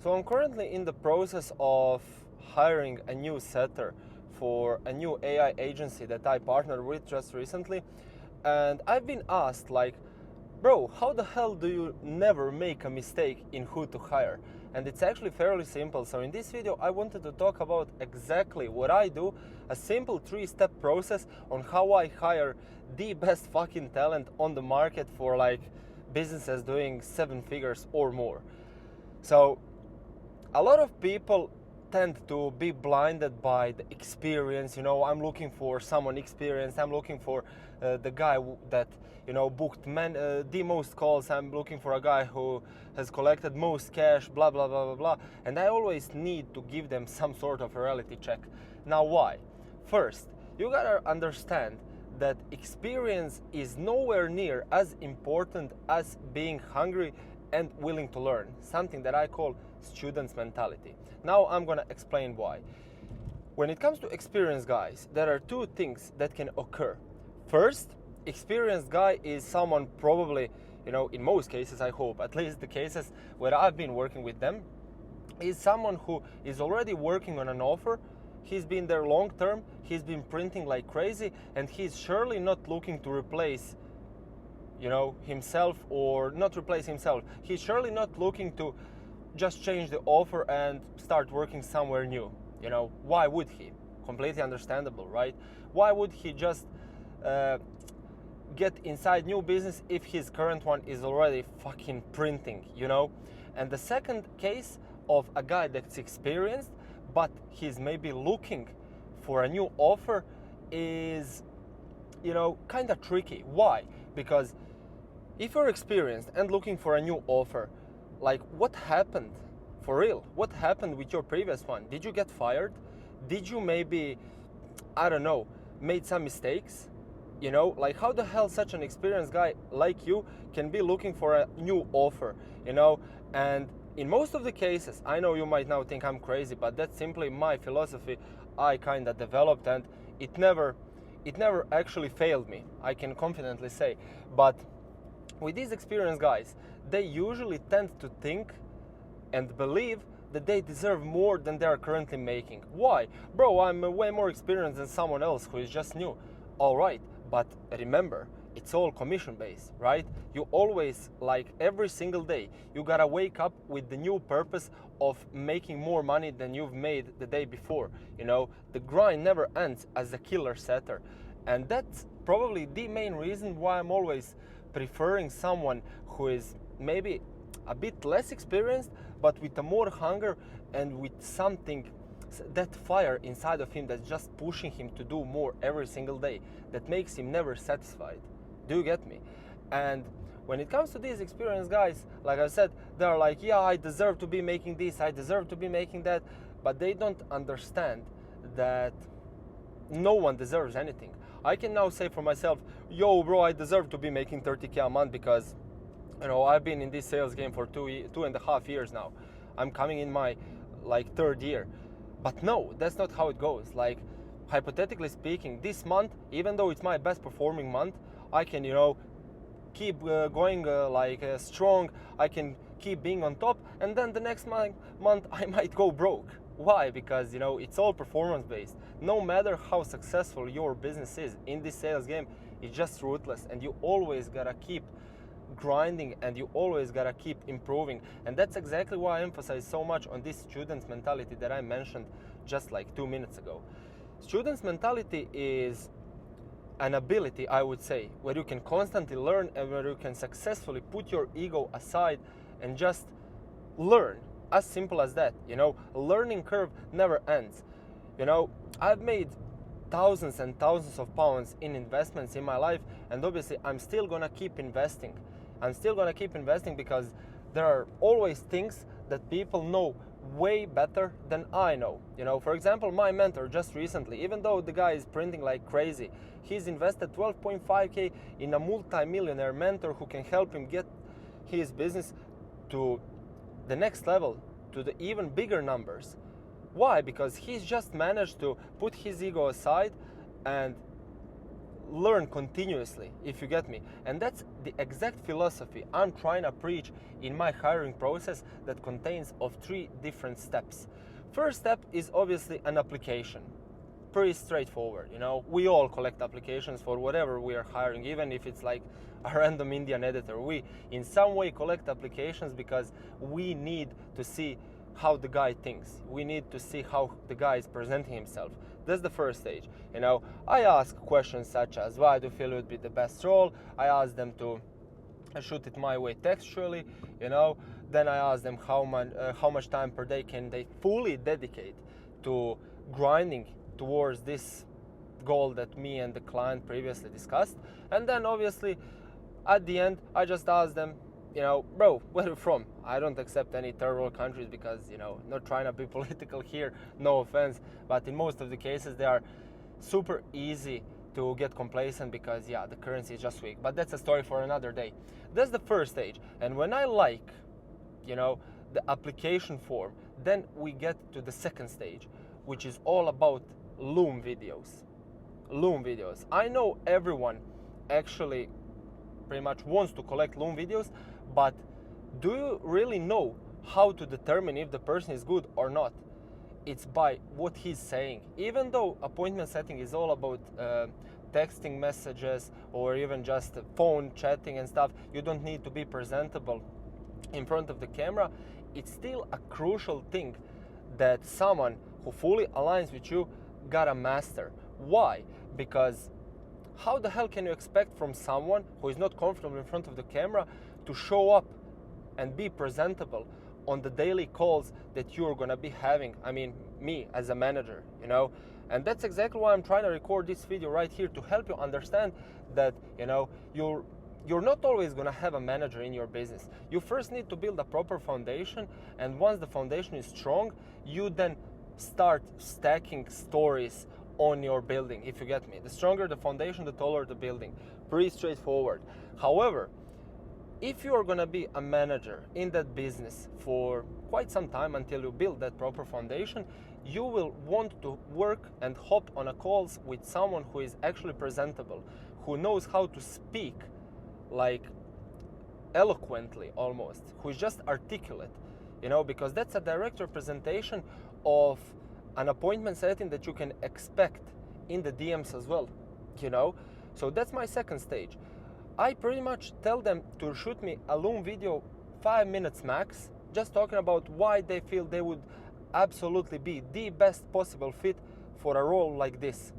So I'm currently in the process of hiring a new setter for a new AI agency that I partnered with just recently. And I've been asked like, bro, how the hell do you never make a mistake in who to hire? And it's actually fairly simple. So in this video, I wanted to talk about exactly what I do, a simple 3-step process on how I hire the best fucking talent on the market for like businesses doing 7 figures or more. So a lot of people tend to be blinded by the experience. I'm looking for someone experienced. I'm looking for the guy that booked the most calls. I'm looking for a guy who has collected most cash, blah blah blah blah blah. And I always need to give them some sort of a reality check. Now why? First, you gotta understand that experience is nowhere near as important as being hungry and willing to learn, something that I call student's mentality. Now I'm gonna explain why. When it comes to experienced guys, there are 2 things that can occur. First, experienced guy is someone probably, in most cases, I hope, at least the cases where I've been working with them, is someone who is already working on an offer. He's been there long term, he's been printing like crazy, and he's surely not looking to replace himself, or not replace himself. He's surely not looking to just change the offer and start working somewhere new. Why would he? Completely understandable, right? Why would he just get inside new business if his current one is already fucking printing, And the second case of a guy that's experienced, but he's maybe looking for a new offer is, kind of tricky. Why? Because if you're experienced and looking for a new offer, like what happened for real? What happened with your previous one? Did you get fired? Did you maybe, I don't know, made some mistakes? Like how the hell such an experienced guy like you can be looking for a new offer, And in most of the cases, I know you might now think I'm crazy, but that's simply my philosophy I kind of developed, and it never actually failed me, I can confidently say. But with these experienced guys, they usually tend to think and believe that they deserve more than they are currently making. Why? Bro, I'm way more experienced than someone else who is just new. All right, but remember, it's all commission based, right? You always, like every single day, you gotta wake up with the new purpose of making more money than you've made the day before. The grind never ends as a killer setter. And that's probably the main reason why I'm always preferring someone who is maybe a bit less experienced, but with a more hunger and with something, that fire inside of him that's just pushing him to do more every single day, that makes him never satisfied. Do you get me? And when it comes to these experienced guys, like I said, they're like, yeah, I deserve to be making this, I deserve to be making that, but they don't understand that no one deserves anything. I can now say for myself, yo bro, I deserve to be making 30K a month because I've been in this sales game for 2.5 years now. I'm coming in my 3rd year. But no, that's not how it goes. Like, hypothetically speaking, this month, even though it's my best performing month, I can keep going strong. I can keep being on top, and then the next month I might go broke. Why? Because it's all performance based. No matter how successful your business is in this sales game, it's just ruthless, and you always gotta keep grinding, and you always gotta keep improving. And that's exactly why I emphasize so much on this student's mentality that I mentioned just like 2 minutes ago. Student's mentality is an ability, I would say, where you can constantly learn and where you can successfully put your ego aside and just learn. As simple as that. A learning curve never ends. I've made thousands and thousands of pounds in investments in my life, and obviously I'm still gonna keep investing. I'm still gonna keep investing because there are always things that people know way better than I know. For example, my mentor just recently, even though the guy is printing like crazy, he's invested 12.5K in a multi-millionaire mentor who can help him get his business to the next level, to the even bigger numbers. Why? Because he's just managed to put his ego aside and learn continuously, if you get me. And that's the exact philosophy I'm trying to preach in my hiring process that contains of 3 different steps. First step is obviously an application. Pretty straightforward, you know. We all collect applications for whatever we are hiring, even if it's like a random Indian editor. We in some way collect applications because we need to see how the guy thinks. We need to see how the guy is presenting himself. That's the first stage. You know, I ask questions such as, why do you feel it would be the best role? I ask them to shoot it my way textually, you know. Then I ask them how much time per day can they fully dedicate to grinding towards this goal that me and the client previously discussed. And then obviously at the end I just ask them, you know, bro, where are you from? I don't accept any third world countries because, you know, not trying to be political here, no offense, but in most of the cases they are super easy to get complacent because, yeah, the currency is just weak. But that's a story for another day. That's the first stage. And when I like, you know, the application form, then we get to the second stage, which is all about Loom videos. Loom videos. I know everyone actually pretty much wants to collect Loom videos, but do you really know how to determine if the person is good or not? It's by what he's saying. Even though appointment setting is all about texting messages or even just phone chatting and stuff, you don't need to be presentable in front of the camera. It's still a crucial thing that someone who fully aligns with you gotta master. Why? Because how the hell can you expect from someone who is not comfortable in front of the camera to show up and be presentable on the daily calls that you're gonna be having? I mean, me as a manager, you know. And that's exactly why I'm trying to record this video right here, to help you understand that, you know, you're not always gonna have a manager in your business. You first need to build a proper foundation, and once the foundation is strong, you then start stacking stories on your building, if you get me. The stronger the foundation, the taller the building. Pretty straightforward. However, if you are gonna be a manager in that business for quite some time until you build that proper foundation, you will want to work and hop on a calls with someone who is actually presentable, who knows how to speak like eloquently almost, who is just articulate, you know, because that's a direct representation of an appointment setting that you can expect in the DMs as well, you know. So that's my second stage. I pretty much tell them to shoot me a Loom video 5 minutes max, just talking about why they feel they would absolutely be the best possible fit for a role like this.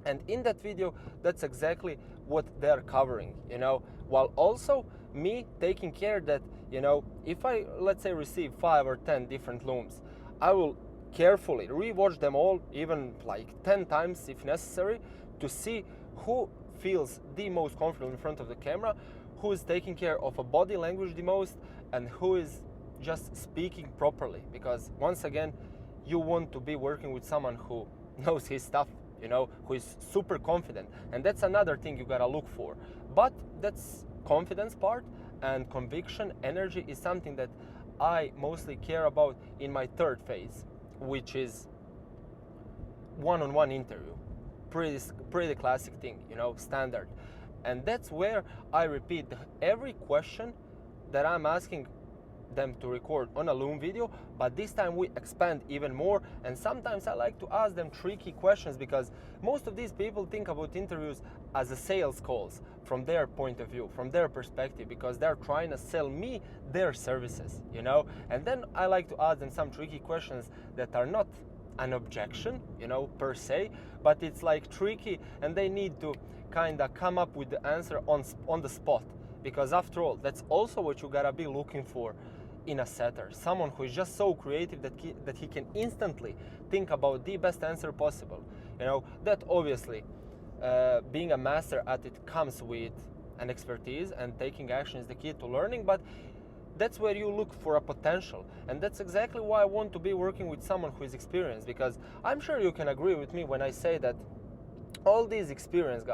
And in that video, that's exactly what they're covering, you know, while also me taking care that, you know, if I, let's say, receive 5 or 10 different Looms, I will carefully rewatch them all, even like 10 times if necessary, to see who feels the most comfortable in front of the camera, who is taking care of a body language the most, and who is just speaking properly. Because once again, you want to be working with someone who knows his stuff, you know, who is super confident. And that's another thing you gotta look for. But that's confidence part, and conviction, energy is something that I mostly care about in my third phase, which is one-on-one interview. Pretty classic thing, you know, standard. And that's where I repeat every question that I'm asking them to record on a Loom video, but this time we expand even more. And sometimes I like to ask them tricky questions, because most of these people think about interviews as a sales calls from their point of view, from their perspective, because they're trying to sell me their services, you know. And then I like to ask them some tricky questions that are not an objection, you know, per se, but it's like tricky, and they need to kind of come up with the answer on the spot, because after all, that's also what you gotta be looking for in a setter, someone who is just so creative that he can instantly think about the best answer possible, you know. That obviously, being a master at it comes with an expertise, and taking action is the key to learning, but that's where you look for a potential. And that's exactly why I want to be working with someone who is experienced, because I'm sure you can agree with me when I say that all these experienced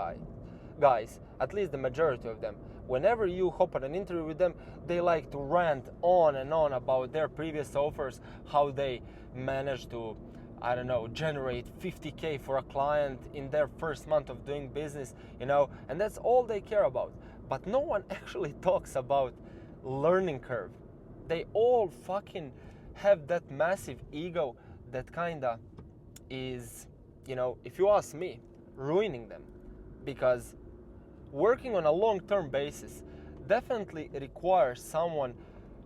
guys, at least the majority of them, whenever you hop on an interview with them, they like to rant on and on about their previous offers, how they managed to I don't know, generate 50K for a client in their first month of doing business, you know, and that's all they care about. But no one actually talks about learning curve. They all fucking have that massive ego that kinda is, you know, if you ask me, ruining them. Because working on a long-term basis definitely requires someone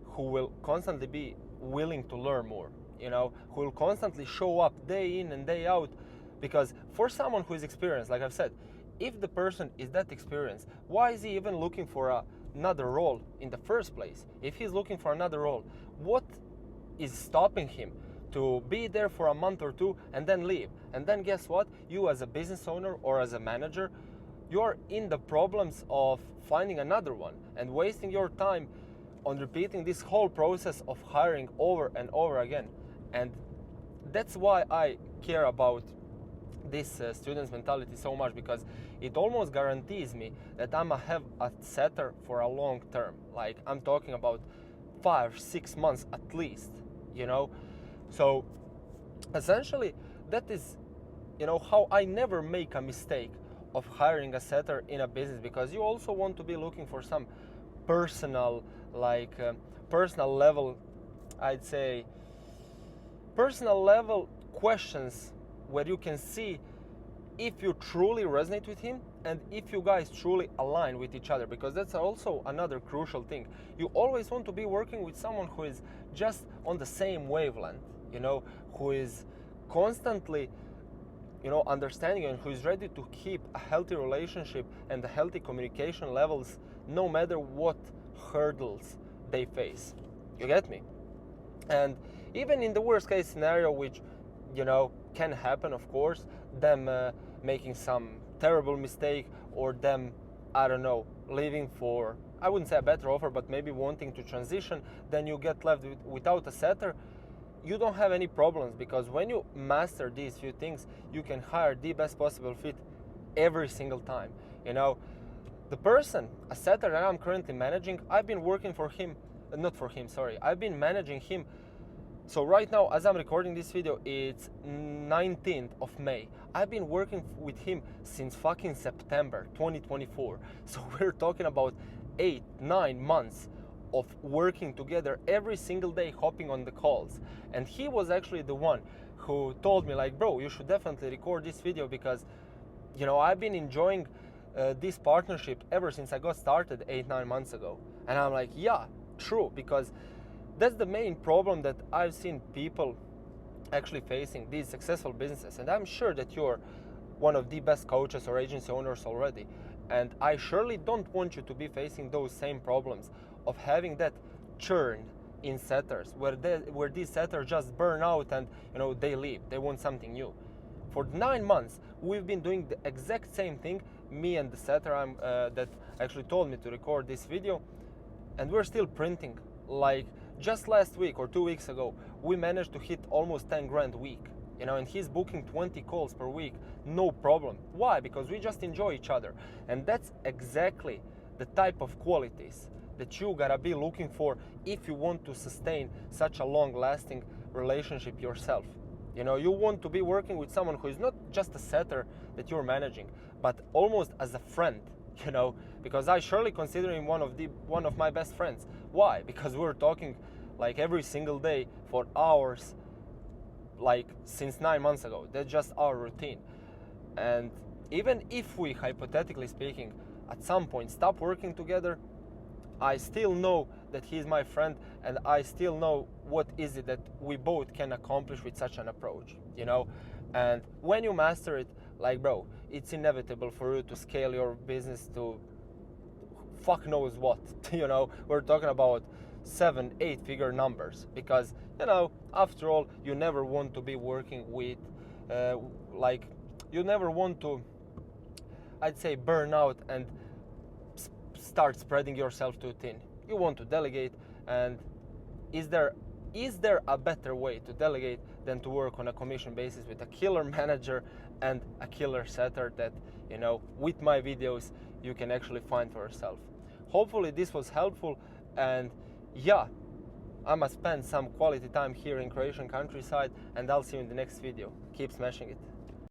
who will constantly be willing to learn more, you know, who will constantly show up day in and day out. Because for someone who is experienced, like I've said, if the person is that experienced, why is he even looking for another role in the first place? If he's looking for another role, what is stopping him to be there for a month or two and then leave? And then guess what? You as a business owner or as a manager, you're in the problems of finding another one and wasting your time on repeating this whole process of hiring over and over again. And that's why I care about this student's mentality so much, because it almost guarantees me that I'm gonna have a setter for a long term. Like, I'm talking about 5-6 months at least, you know. So essentially that is, you know, how I never make a mistake of hiring a setter in a business, because you also want to be looking for some personal, like personal level, I'd say personal level questions where you can see if you truly resonate with him and if you guys truly align with each other, because that's also another crucial thing. You always want to be working with someone who is just on the same wavelength, you know, who is constantly, you know, understanding you and who is ready to keep a healthy relationship and the healthy communication levels no matter what hurdles they face. You get me? And even in the worst case scenario, which, you know, can happen, of course, them making some terrible mistake, or them, I don't know, leaving for, I wouldn't say a better offer, but maybe wanting to transition, then you get left without a setter. You don't have any problems, because when you master these few things, you can hire the best possible fit every single time. You know, the person, a setter that I'm currently managing, I've been working for him, not for him, sorry, I've been managing him. So right now, as I'm recording this video, it's 19th of May. I've been working with him since fucking September 2024. So we're talking about 8-9 months of working together every single day, hopping on the calls. And he was actually the one who told me, like, bro, you should definitely record this video, because, you know, I've been enjoying this partnership ever since I got started 8-9 months ago. And I'm like, yeah, true, because that's the main problem that I've seen people actually facing, these successful businesses. And I'm sure that you're one of the best coaches or agency owners already. And I surely don't want you to be facing those same problems of having that churn in setters, where these setters just burn out and, you know, they leave, they want something new. For 9 months, we've been doing the exact same thing, me and the setter that actually told me to record this video, and we're still printing. Like, just last week or 2 weeks ago, we managed to hit almost 10 grand a week, you know, and he's booking 20 calls per week, no problem. Why? Because we just enjoy each other. And that's exactly the type of qualities that you gotta be looking for if you want to sustain such a long-lasting relationship yourself. You know, you want to be working with someone who is not just a setter that you're managing, but almost as a friend, you know, because I surely consider him one of my best friends. Why? Because we're talking like every single day for hours, like since 9 months ago. That's just our routine. And even if we, hypothetically speaking, at some point stop working together, I still know that he's my friend, and I still know what is it that we both can accomplish with such an approach, you know. And when you master it, like, bro, it's inevitable for you to scale your business to fuck knows what. You know, we're talking about 7-8 figure numbers, because, you know, after all, you never want to be working with like, you never want to, I'd say, burn out and start spreading yourself too thin. You want to delegate, and is there a better way to delegate than to work on a commission basis with a killer manager and a killer setter that, you know, with my videos you can actually find for yourself. Hopefully this was helpful, and yeah, I'ma spend some quality time here in Croatian countryside, and I'll see you in the next video. Keep smashing it.